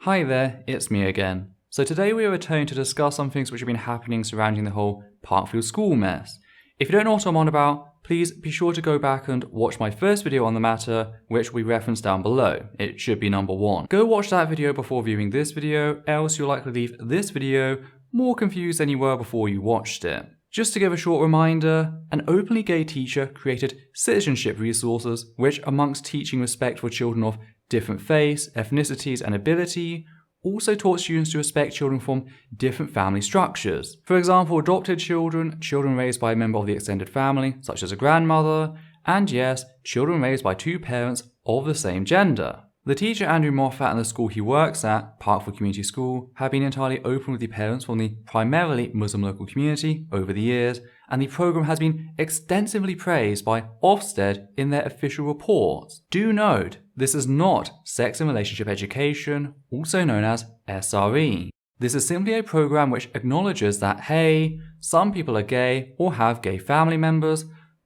Hi there, it's me again. So today we are returning to discuss some things which have been happening surrounding the whole Parkfield school mess. If you don't know what I'm on about, please be sure to go back and watch my first video on the matter, which we referenced down below. It should be number 1. Go watch that video before viewing this video, else you'll likely leave this video more confused than you were before you watched it. Just to give a short reminder, an openly gay teacher created citizenship resources which, amongst teaching respect for children of different faiths, ethnicities and ability, also taught students to respect children from different family structures. For example, adopted children, children raised by a member of the extended family, such as a grandmother, and yes, children raised by 2 parents of the same gender. The teacher Andrew Moffat and the school he works at, Parkfield Community School, have been entirely open with the parents from the primarily Muslim local community over the years, and the programme has been extensively praised by Ofsted in their official reports. Do note, this is not sex and relationship education, also known as SRE. This is simply a programme which acknowledges that, hey, some people are gay or have gay family members,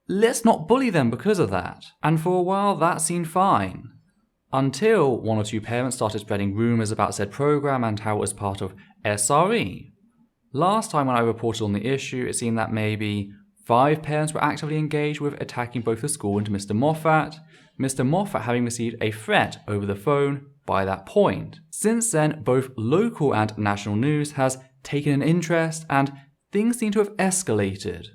let's not bully them because of that. And for a while that seemed fine. Until 1 or 2 parents started spreading rumours about said programme and how it was part of SRE. Last time when I reported on the issue, it seemed that maybe 5 parents were actively engaged with attacking both the school and Mr. Moffat having received a threat over the phone by that point. Since then, both local and national news has taken an interest and things seem to have escalated.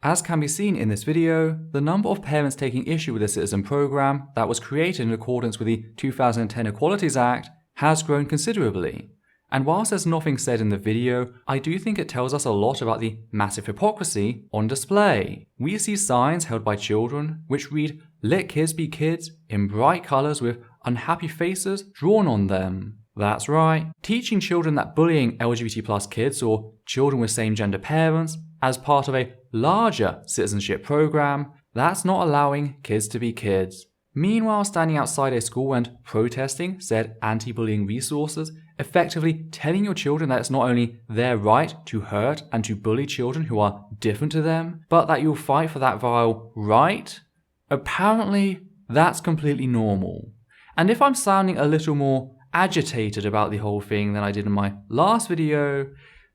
As can be seen in this video, the number of parents taking issue with the citizen programme that was created in accordance with the 2010 Equalities Act has grown considerably. And whilst there's nothing said in the video, I do think it tells us a lot about the massive hypocrisy on display. We see signs held by children which read "Let kids be kids" in bright colours with unhappy faces drawn on them. That's right, teaching children that bullying LGBT+ kids or children with same-gender parents as part of a larger citizenship programme, that's not allowing kids to be kids. Meanwhile, standing outside a school and protesting said anti-bullying resources, effectively telling your children that it's not only their right to hurt and to bully children who are different to them, but that you'll fight for that vile right? Apparently, that's completely normal. And if I'm sounding a little more agitated about the whole thing than I did in my last video,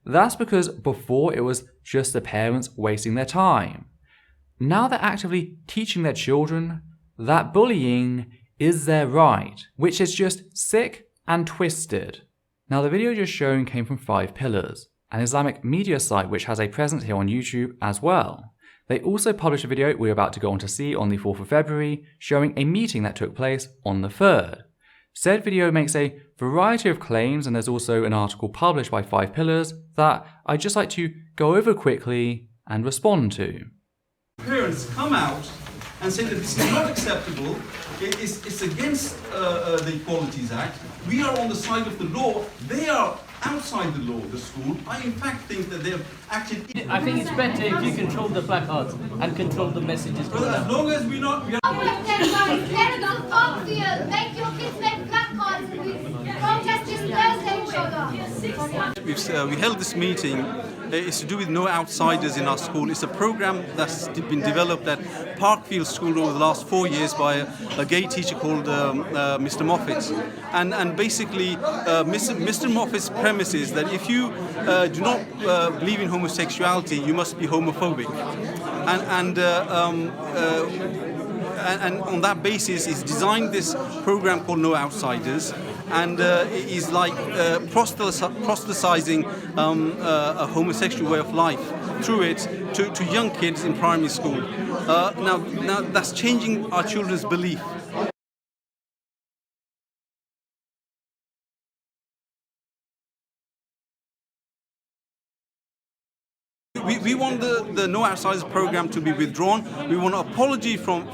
that's because before it was just the parents wasting their time. Now they're actively teaching their children that bullying is their right, which is just sick and twisted. Now the video just shown came from 5 Pillars, an Islamic media site which has a presence here on YouTube as well. They also published a video we're about to go on to see on the 4th of February, showing a meeting that took place on the 3rd. Said video makes a variety of claims, and there's also an article published by 5 Pillars that I'd just like to go over quickly and respond to. Parents come out and say that this is not acceptable, it's against the Equalities Act, we are on the side of the law, they are outside the law, the school. I in fact think that they have acted... I think it's better if you control the placards and control the messages. Well, as long as we're not... Parkfield, make your kids make placards and we protest this Thursday, inshallah. We held this meeting. It's to do with no outsiders in our school. It's a program that's been developed at Parkfield School over the last 4 years by a gay teacher called Mr. Moffat. And basically, Mr. Moffat's premise is that if you do not believe in homosexuality, you must be homophobic. And on that basis, he's designed this program called No Outsiders, and he's like proselytizing a homosexual way of life through it to young kids in primary school. Now that's changing our children's belief. We want the No Outsiders program to be withdrawn. We want an apology from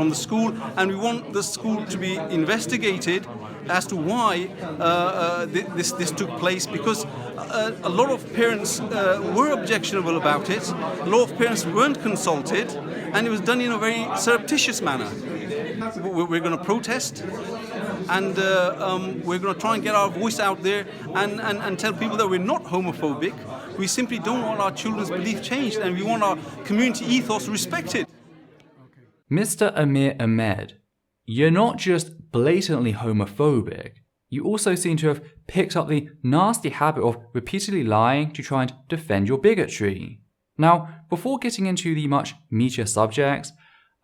the school, and we want the school to be investigated as to why this took place, because a lot of parents were objectionable about it. A lot of parents weren't consulted, and it was done in a very surreptitious manner. We're going to protest, and we're going to try and get our voice out there and tell people that we're not homophobic. We simply don't want our children's belief changed, and we want our community ethos respected. Mr. Amir Ahmed, you're not just blatantly homophobic, you also seem to have picked up the nasty habit of repeatedly lying to try and defend your bigotry. Now, before getting into the much meatier subjects,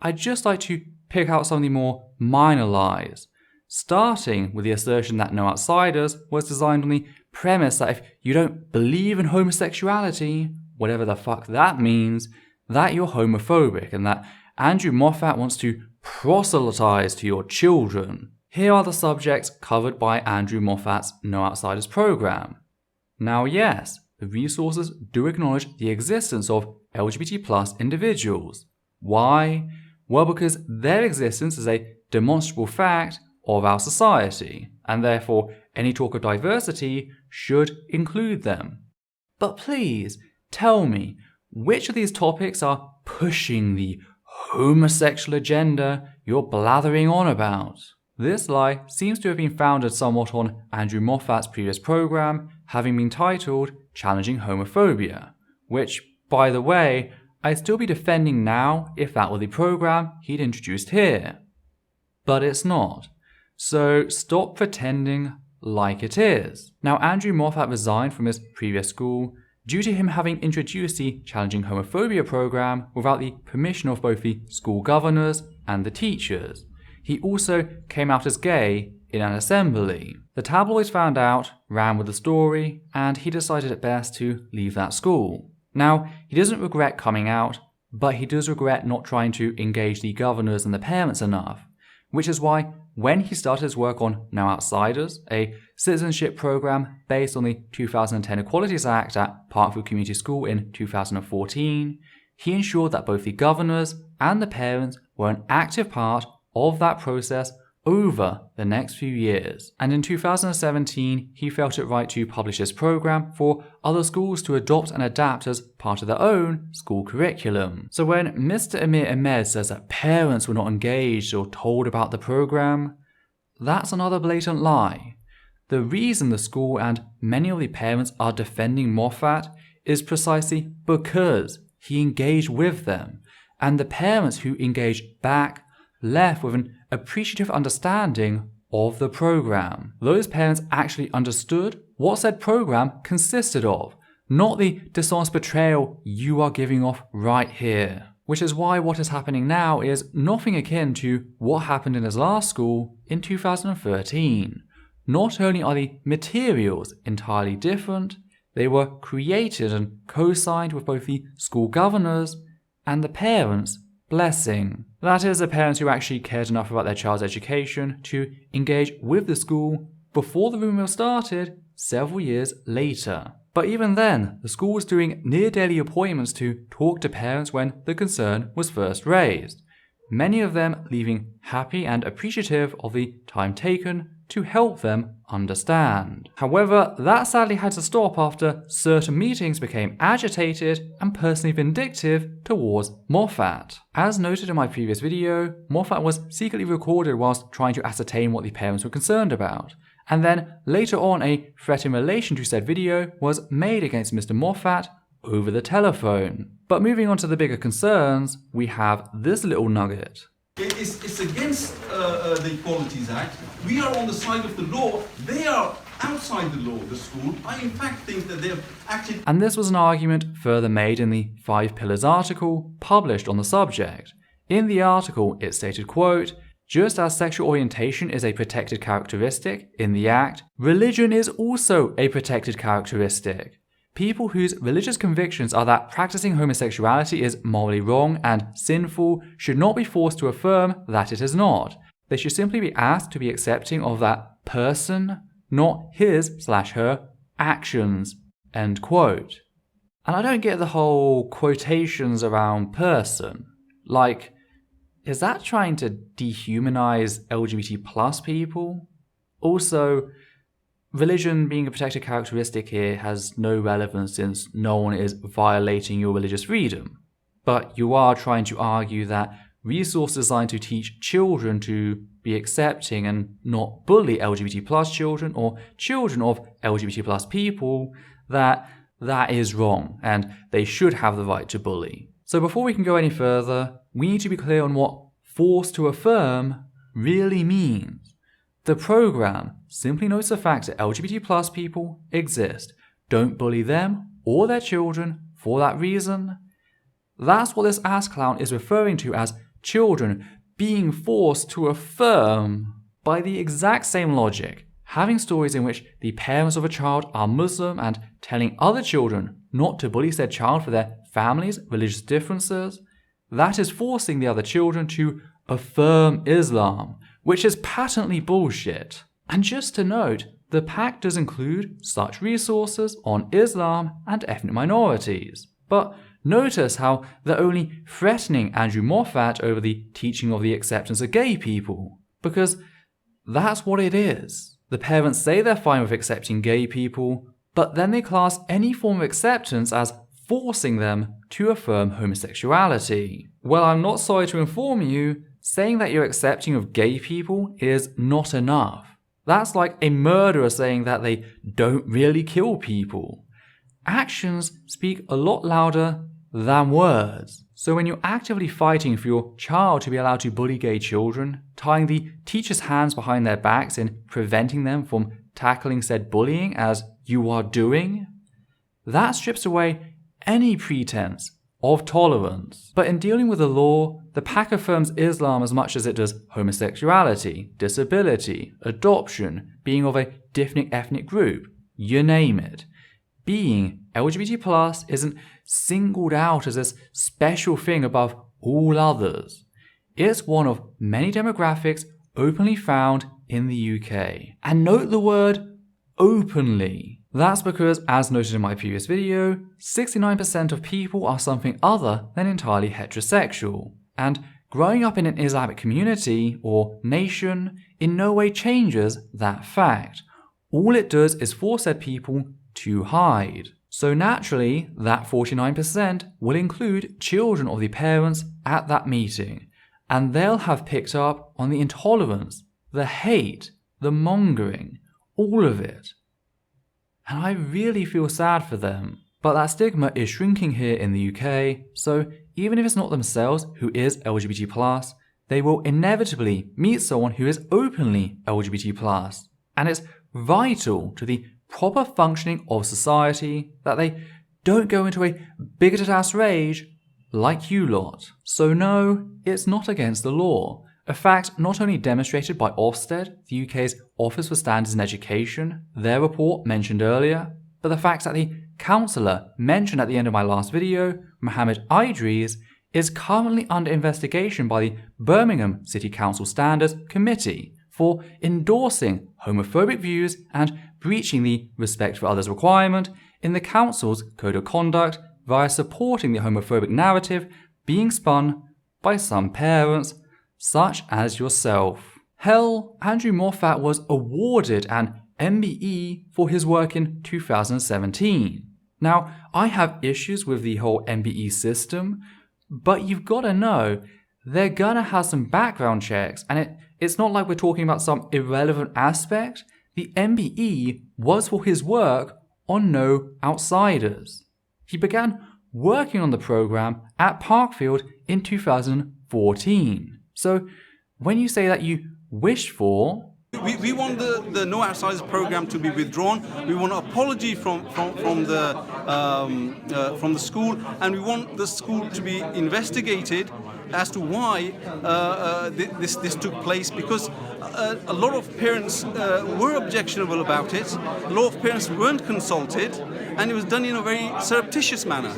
I'd just like to pick out some of the more minor lies, starting with the assertion that No Outsiders was designed on the premise that if you don't believe in homosexuality, whatever the fuck that means, that you're homophobic and that Andrew Moffat wants to proselytize to your children. Here are the subjects covered by Andrew Moffat's No Outsiders program. Now yes, the resources do acknowledge the existence of LGBT+ individuals. Why? Well, because their existence is a demonstrable fact of our society, and therefore any talk of diversity should include them. But please, tell me, which of these topics are pushing the homosexual agenda you're blathering on about? This lie seems to have been founded somewhat on Andrew Moffat's previous program, having been titled Challenging Homophobia, which, by the way, I'd still be defending now if that were the program he'd introduced here. But it's not. So stop pretending like it is. Now, Andrew Moffat resigned from his previous school due to him having introduced the Challenging Homophobia program without the permission of both the school governors and the teachers. He also came out as gay in an assembly. The tabloids found out, ran with the story, and he decided it best to leave that school. Now, he doesn't regret coming out, but he does regret not trying to engage the governors and the parents enough, which is why when he started his work on No Outsiders, a citizenship program based on the 2010 Equalities Act at Parkfield Community School in 2014, he ensured that both the governors and the parents were an active part of that process over the next few years. And in 2017, he felt it right to publish this program for other schools to adopt and adapt as part of their own school curriculum. So when Mr. Amir Ahmed says that parents were not engaged or told about the program, that's another blatant lie. The reason the school and many of the parents are defending Moffat is precisely because he engaged with them, and the parents who engaged back left with an appreciative understanding of the program. Those parents actually understood what said program consisted of, not the dishonest betrayal you are giving off right here. Which is why what is happening now is nothing akin to what happened in his last school in 2013. Not only are the materials entirely different, they were created and co-signed with both the school governors and the parents' blessing. That is, the parents who actually cared enough about their child's education to engage with the school before the rumour started several years later. But even then, the school was doing near-daily appointments to talk to parents when the concern was first raised, many of them leaving happy and appreciative of the time taken to help them understand. However, that sadly had to stop after certain meetings became agitated and personally vindictive towards Moffat. As noted in my previous video, Moffat was secretly recorded whilst trying to ascertain what the parents were concerned about, and then later on a threat in relation to said video was made against Mr. Moffat over the telephone. But moving on to the bigger concerns, we have this little nugget. It's against the Equalities Act. We are on the side of the law. They are outside the law, the school. I in fact think that they have acted... And this was an argument further made in the 5 Pillars article published on the subject. In the article, it stated, quote, "Just as sexual orientation is a protected characteristic in the Act, religion is also a protected characteristic. People whose religious convictions are that practicing homosexuality is morally wrong and sinful should not be forced to affirm that it is not. They should simply be asked to be accepting of that person, not his/her actions." End quote. And I don't get the whole quotations around person. Like, is that trying to dehumanize LGBT plus people? Also, religion being a protected characteristic here has no relevance since no one is violating your religious freedom. But you are trying to argue that resources designed to teach children to be accepting and not bully LGBT plus children or children of LGBT plus people, that is wrong and they should have the right to bully. So before we can go any further, we need to be clear on what forced to affirm really means. The program simply notes the fact that LGBT+ people exist. Don't bully them or their children for that reason. That's what this ass clown is referring to as children being forced to affirm. By the exact same logic, having stories in which the parents of a child are Muslim and telling other children not to bully said child for their family's religious differences, that is forcing the other children to affirm Islam, which is patently bullshit. And just to note, the pack does include such resources on Islam and ethnic minorities. But notice how they're only threatening Andrew Moffat over the teaching of the acceptance of gay people, because that's what it is. The parents say they're fine with accepting gay people, but then they class any form of acceptance as forcing them to affirm homosexuality. Well, I'm not sorry to inform you, saying that you're accepting of gay people is not enough. That's like a murderer saying that they don't really kill people. Actions speak a lot louder than words. So when you're actively fighting for your child to be allowed to bully gay children, tying the teachers' hands behind their backs and preventing them from tackling said bullying as you are doing, that strips away any pretense of tolerance. But in dealing with the law, the pack affirms Islam as much as it does homosexuality, disability, adoption, being of a different ethnic group, you name it. Being LGBT+ isn't singled out as this special thing above all others. It's one of many demographics openly found in the UK. And note the word openly. That's because, as noted in my previous video, 69% of people are something other than entirely heterosexual. And growing up in an Islamic community or nation in no way changes that fact. All it does is force said people to hide. So naturally, that 49% will include children of the parents at that meeting, and they'll have picked up on the intolerance, the hate, the mongering, all of it. And I really feel sad for them. But that stigma is shrinking here in the UK, so even if it's not themselves who is LGBT+, they will inevitably meet someone who is openly LGBT+. And it's vital to the proper functioning of society that they don't go into a bigoted ass rage like you lot. So no, it's not against the law. A fact not only demonstrated by Ofsted, the UK's Office for Standards in Education, their report mentioned earlier, but the fact that the Councillor mentioned at the end of my last video, Mohammed Idris, is currently under investigation by the Birmingham City Council Standards Committee for endorsing homophobic views and breaching the respect for others requirement in the council's code of conduct via supporting the homophobic narrative being spun by some parents, such as yourself. Hell, Andrew Moffat was awarded an MBE for his work in 2017. Now, I have issues with the whole MBE system, but you've got to know they're gonna have some background checks, and it's not like we're talking about some irrelevant aspect. The MBE was for his work on No Outsiders. He began working on the program at Parkfield in 2014. So when you say that you wish for... We want the No Outsiders program to be withdrawn. We want an apology from the school, and we want the school to be investigated as to why this took place, because a lot of parents were objectionable about it. A lot of parents weren't consulted, and it was done in a very surreptitious manner.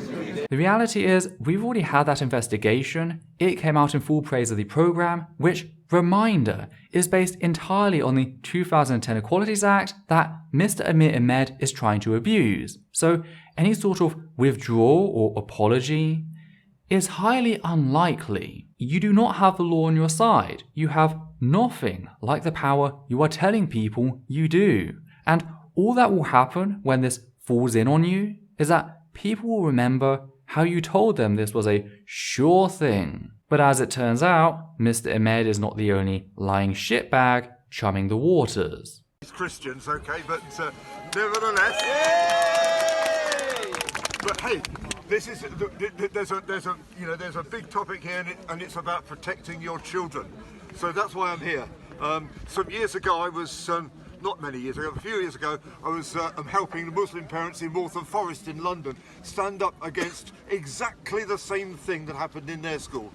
The reality is, we've already had that investigation. It came out in full praise of the program, which, reminder, is based entirely on the 2010 Equalities Act that Mr. Amir Ahmed is trying to abuse. So any sort of withdrawal or apology is highly unlikely. You do not have the law on your side. You have nothing like the power you are telling people you do. And all that will happen when this falls in on you is that people will remember how you told them this was a sure thing. But as it turns out, Mr. Ahmed is not the only lying shitbag chumming the waters. It's Christians, okay, but nevertheless. But hey, this is there's a big topic here, and it's about protecting your children. So that's why I'm here. Some years ago, I was, not many years ago, a few years ago, I was helping the Muslim parents in Waltham Forest in London stand up against exactly the same thing that happened in their school,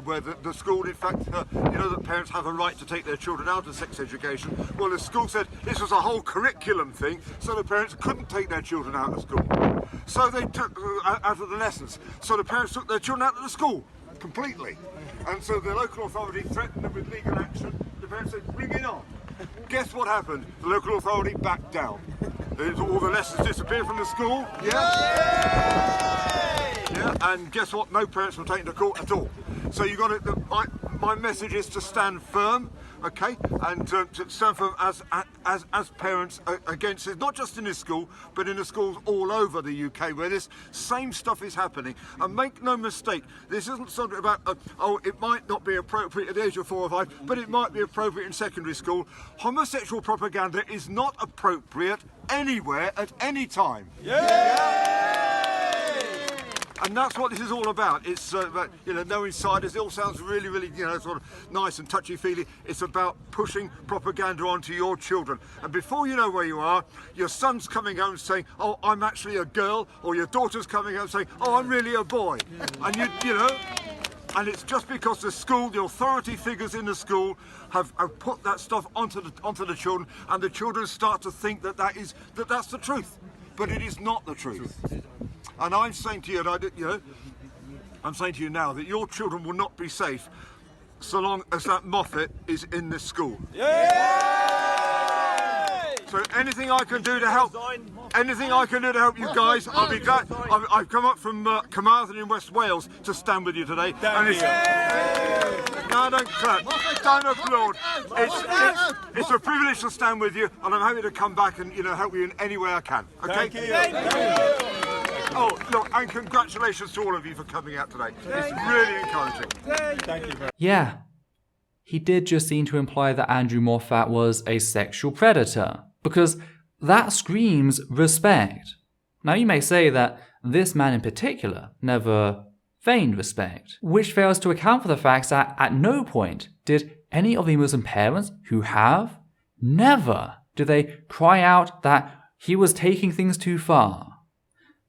where the school, in fact, you know that parents have a right to take their children out of sex education. Well, the school said this was a whole curriculum thing, so the parents couldn't take their children out of school. So they took out of the lessons. So the parents took their children out of the school completely. And so the local authority threatened them with legal action. The parents said, bring it on. Guess what happened? The local authority backed down. All the lessons disappeared from the school. Yeah. And guess what? No parents were taken to court at all. So you got to. My message is to stand firm, okay, and to stand firm as parents against it, not just in this school, but in the schools all over the UK where this same stuff is happening. And make no mistake, this isn't something about it might not be appropriate at the age of 4 or 5, but it might be appropriate in secondary school. Homosexual propaganda is not appropriate anywhere at any time. And that's what this is all about. It's about, no insiders. It all sounds really, really, sort of nice and touchy-feely. It's about pushing propaganda onto your children. And before you know where you are, your son's coming home saying, "Oh, I'm actually a girl," or your daughter's coming home saying, "Oh, I'm really a boy." And you know. And it's just because the school, the authority figures in the school have put that stuff onto the children, and the children start to think that's the truth. But it is not the truth. And I'm saying to you, I'm saying to you now that your children will not be safe so long as that Moffat is in this school. So anything I can do to help you guys, I'll be glad. I've come up from Carmarthen in West Wales to stand with you today. No, don't clap. Don't applaud. It's a privilege to stand with you, and I'm happy to come back and help you in any way I can. Okay? Thank you. Oh, look, and congratulations to all of you for coming out today. It's really encouraging. Thank you. Yeah, he did just seem to imply that Andrew Moffat was a sexual predator, because that screams respect. Now you may say that this man in particular never feigned respect, which fails to account for the fact that at no point did any of the Muslim parents who never did they cry out that he was taking things too far.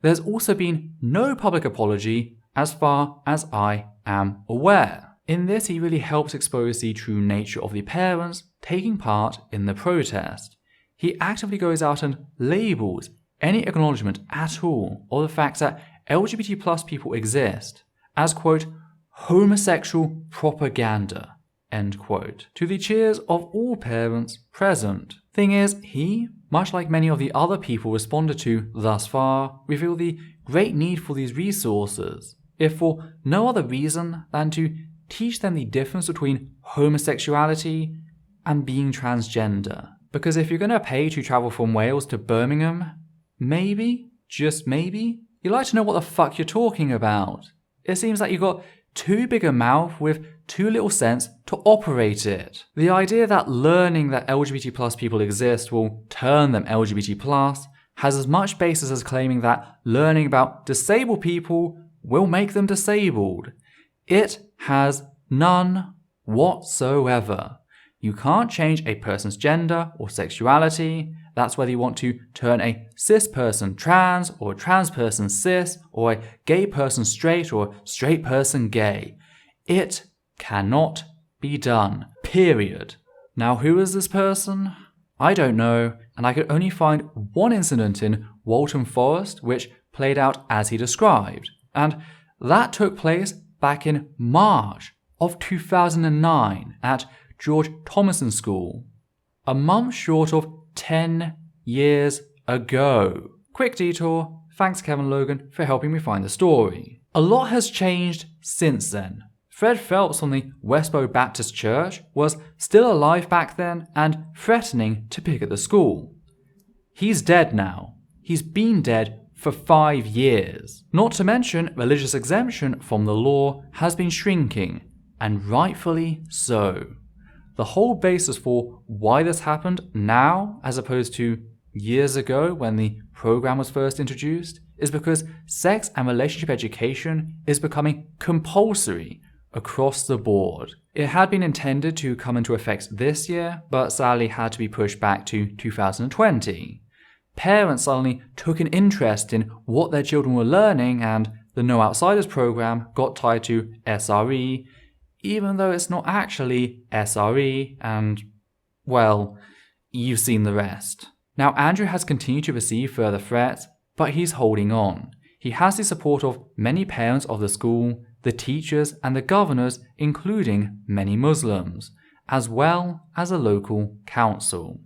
There's also been no public apology as far as I am aware. In this, he really helps expose the true nature of the parents taking part in the protest. He actively goes out and labels any acknowledgement at all of the fact that LGBT plus people exist as, quote, homosexual propaganda, end quote, to the cheers of all parents present. Thing is, he, much like many of the other people responded to thus far, reveal the great need for these resources, if for no other reason than to teach them the difference between homosexuality and being transgender. Because if you're going to pay to travel from Wales to Birmingham, maybe, just maybe, you'd like to know what the fuck you're talking about. It seems like you've got too big a mouth with too little sense to operate it. The idea that learning that LGBT plus people exist will turn them LGBT plus has as much basis as claiming that learning about disabled people will make them disabled. It has none whatsoever. You can't change a person's gender or sexuality. That's whether you want to turn a cis person trans, or a trans person cis, or a gay person straight, or a straight person gay. It cannot be done. Period. Now, who is this person? I don't know, and I could only find one incident in Waltham Forest which played out as he described, and that took place back in March of 2009 at George Thomason School, a month short of 10 years ago. Quick detour, thanks Kevin Logan for helping me find the story. A lot has changed since then. Fred Phelps from the Westboro Baptist Church was still alive back then and threatening to picket the school. He's dead now. He's been dead for 5 years. Not to mention, religious exemption from the law has been shrinking, and rightfully so. The whole basis for why this happened now, as opposed to years ago when the program was first introduced, is because sex and relationship education is becoming compulsory across the board. It had been intended to come into effect this year, but sadly had to be pushed back to 2020. Parents suddenly took an interest in what their children were learning, and the No Outsiders program got tied to SRE, even though it's not actually SRE, and, well, you've seen the rest. Now, Andrew has continued to receive further threats, but he's holding on. He has the support of many parents of the school, the teachers and the governors, including many Muslims, as well as a local council.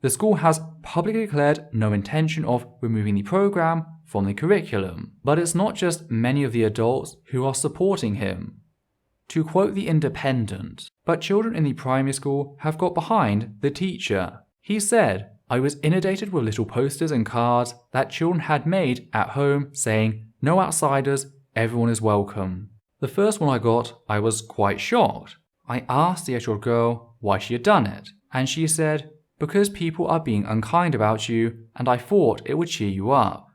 The school has publicly declared no intention of removing the program from the curriculum, but it's not just many of the adults who are supporting him. To quote The Independent, but children in the primary school have got behind the teacher. He said, "I was inundated with little posters and cards that children had made at home saying, 'No outsiders, everyone is welcome.' The first one I got, I was quite shocked. I asked the 8-year-old girl why she had done it, and she said, 'Because people are being unkind about you, and I thought it would cheer you up.'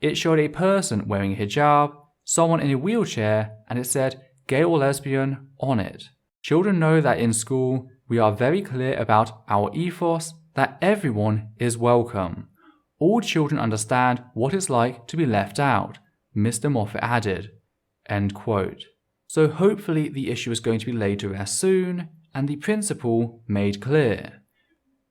It showed a person wearing a hijab, someone in a wheelchair, and it said, 'gay or lesbian' on it. Children know that in school, we are very clear about our ethos, that everyone is welcome. All children understand what it's like to be left out," Mr. Moffat added. End quote. So hopefully the issue is going to be laid to rest soon, and the principle made clear.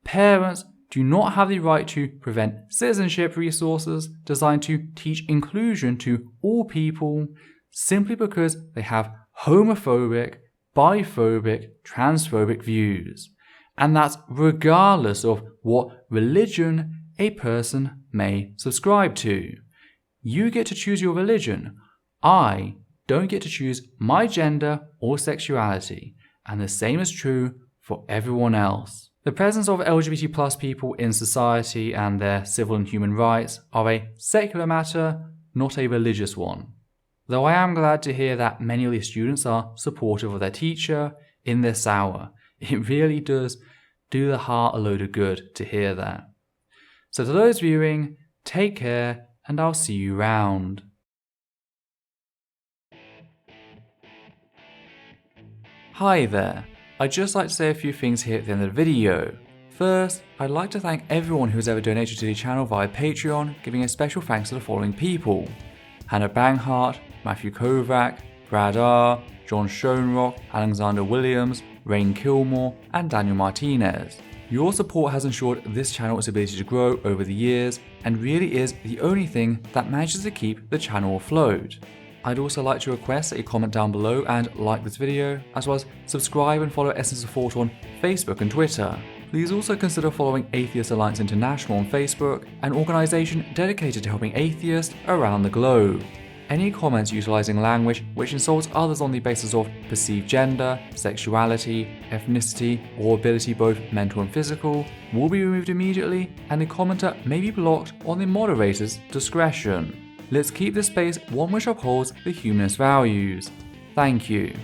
Parents do not have the right to prevent citizenship resources designed to teach inclusion to all people simply because they have homophobic, biphobic, transphobic views. And that's regardless of what religion a person may subscribe to. You get to choose your religion. I don't get to choose my gender or sexuality, and the same is true for everyone else. The presence of LGBT+ people in society and their civil and human rights are a secular matter, not a religious one. Though I am glad to hear that many of the students are supportive of their teacher in this hour. It really does do the heart a load of good to hear that. So to those viewing, take care, and I'll see you round. Hi there. I'd just like to say a few things here at the end of the video. First, I'd like to thank everyone who's ever donated to the channel via Patreon, giving a special thanks to the following people: Hannah Banghart, Matthew Kovac, Brad R, John Schoenrock, Alexander Williams, Rain Kilmore, and Daniel Martinez. Your support has ensured this channel its ability to grow over the years, and really is the only thing that manages to keep the channel afloat. I'd also like to request that you comment down below and like this video, as well as subscribe and follow Essence of Thought on Facebook and Twitter. Please also consider following Atheist Alliance International on Facebook, an organisation dedicated to helping atheists around the globe. Any comments utilising language which insults others on the basis of perceived gender, sexuality, ethnicity, or ability both mental and physical will be removed immediately, and the commenter may be blocked on the moderator's discretion. Let's keep this space one which upholds the humanist values. Thank you.